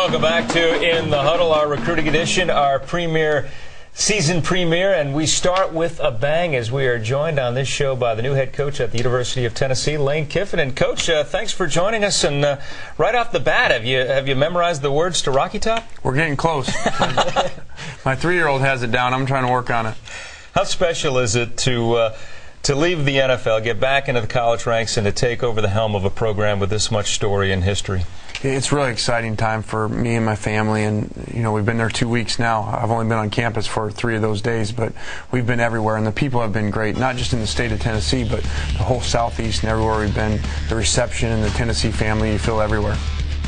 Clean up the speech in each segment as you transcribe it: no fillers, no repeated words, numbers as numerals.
Welcome back to In the Huddle, our recruiting edition, our season premiere, and we start with a bang as we are joined on this show by the new head coach at the University of Tennessee, Lane Kiffin. And Coach, thanks for joining us. And right off the bat, have you memorized the words to Rocky Top? We're getting close. My 3-year-old has it down. I'm trying to work on it. How special is it to leave the NFL, get back into the college ranks, and to take over the helm of a program with this much story and history? It's a really exciting time for me and my family, and we've been there 2 weeks now. I've only been on campus for 3 of those days, but we've been everywhere, and the people have been great, not just in the state of Tennessee, but the whole Southeast and everywhere we've been. The reception and the Tennessee family, you feel everywhere.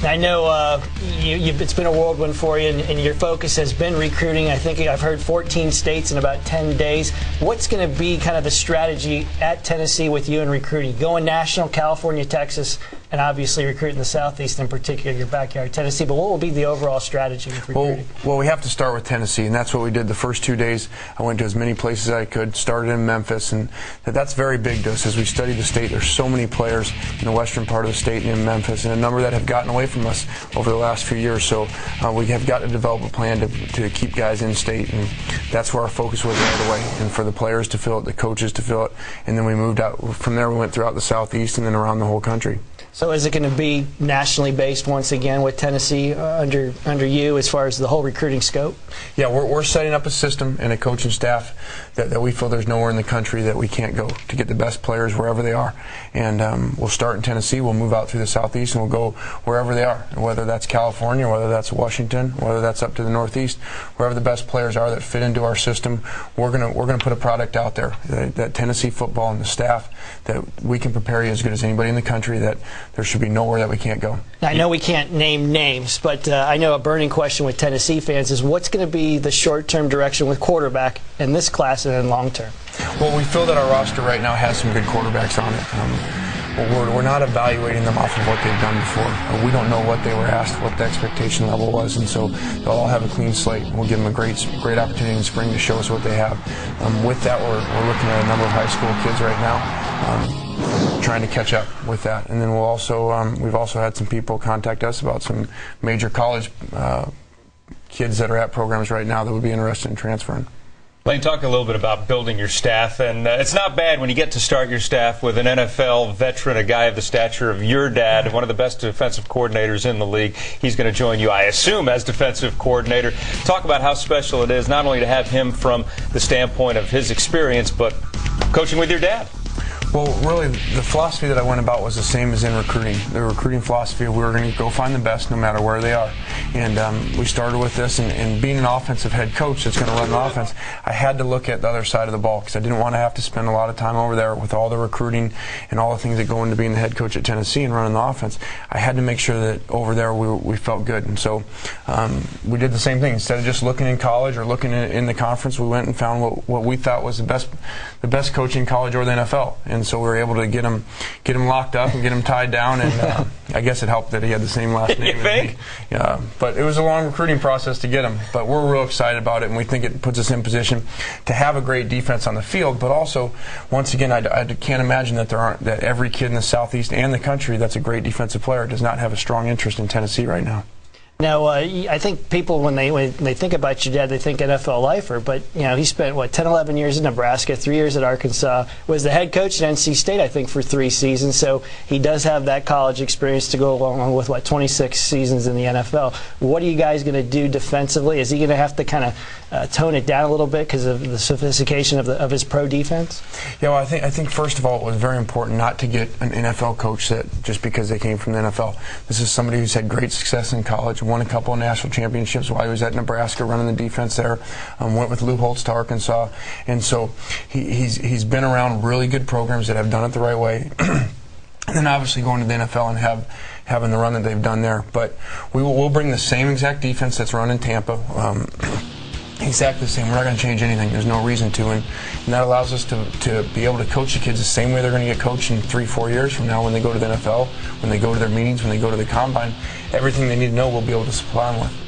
I know it's been a whirlwind for you, and your focus has been recruiting. I think I've heard 14 states in about 10 days. What's going to be kind of the strategy at Tennessee with you in recruiting? Going national, California, Texas, and obviously recruiting the Southeast, in particular, your backyard, Tennessee. But what will be the overall strategy with recruiting? Well, we have to start with Tennessee, and that's what we did the first 2 days. I went to as many places as I could, started in Memphis, and that's very big to us as we study the state. There's so many players in the western part of the state and in Memphis, and a number that have gotten away from us over the last few years. So we have got to develop a plan to keep guys in state, and that's where our focus was right away. And for the players to feel it, the coaches to feel it, and then we moved out. From there, we went throughout the Southeast and then around the whole country. So is it going to be nationally based once again with Tennessee under you as far as the whole recruiting scope? Yeah, we're setting up a system and a coaching staff that we feel there's nowhere in the country that we can't go to get the best players wherever they are. And we'll start in Tennessee, we'll move out through the Southeast, and we'll go wherever they are, whether that's California, whether that's Washington, whether that's up to the Northeast, wherever the best players are that fit into our system. We're gonna put a product out there that Tennessee football and the staff, that we can prepare you as good as anybody in the country, that there should be nowhere that we can't go. I know we can't name names, but I know a burning question with Tennessee fans is what's going to be the short-term direction with quarterback in this class and then long-term? Well, we feel that our roster right now has some good quarterbacks on it. We're not evaluating them off of what they've done before. We don't know what they were asked, what the expectation level was, and so they'll all have a clean slate. We'll give them a great opportunity in the spring to show us what they have. With that, we're looking at a number of high school kids right now, trying to catch up with that. And then we'll also we've also had some people contact us about some major college kids that are at programs right now that would be interested in transferring. Lane, talk a little bit about building your staff, and it's not bad when you get to start your staff with an NFL veteran, a guy of the stature of your dad, one of the best defensive coordinators in the league. He's going to join you, I assume, as defensive coordinator. Talk about how special it is not only to have him from the standpoint of his experience, but coaching with your dad. Well, really, the philosophy that I went about was the same as in recruiting. The recruiting philosophy, we were going to go find the best no matter where they are. And we started with this, and being an offensive head coach that's going to run the offense, I had to look at the other side of the ball because I didn't want to have to spend a lot of time over there with all the recruiting and all the things that go into being the head coach at Tennessee and running the offense. I had to make sure that over there we felt good. And so we did the same thing. Instead of just looking in college or looking in the conference, we went and found what we thought was the best coach in college or the NFL. And so we were able to get him locked up and get him tied down, and I guess it helped that he had the same last name as me. Yeah, but it was a long recruiting process to get him. But we're real excited about it, and we think it puts us in position to have a great defense on the field. But also, once again, I can't imagine that that every kid in the Southeast and the country that's a great defensive player does not have a strong interest in Tennessee right now. Now, I think people, when they think about your dad, they think NFL lifer, but, he spent, 10, 11 years in Nebraska, 3 years at Arkansas, was the head coach at NC State, I think, for 3 seasons, so he does have that college experience to go along with, 26 seasons in the NFL. What are you guys going to do defensively? Is he going to have to kind of tone it down a little bit because of the sophistication of his pro defense? Yeah, well, I think first of all, it was very important not to get an NFL coach that just because they came from the NFL. This is somebody who's had great success in college, won a couple of national championships while he was at Nebraska running the defense there, went with Lou Holtz to Arkansas, and so he's been around really good programs that have done it the right way. And then obviously going to the NFL and having the run that they've done there. But we'll bring the same exact defense that's run in Tampa. Exactly the same. We're not going to change anything. There's no reason to, and that allows us to be able to coach the kids the same way they're going to get coached in 3-4 years from now when they go to the NFL, when they go to their meetings, when they go to the combine. Everything they need to know, we'll be able to supply them with.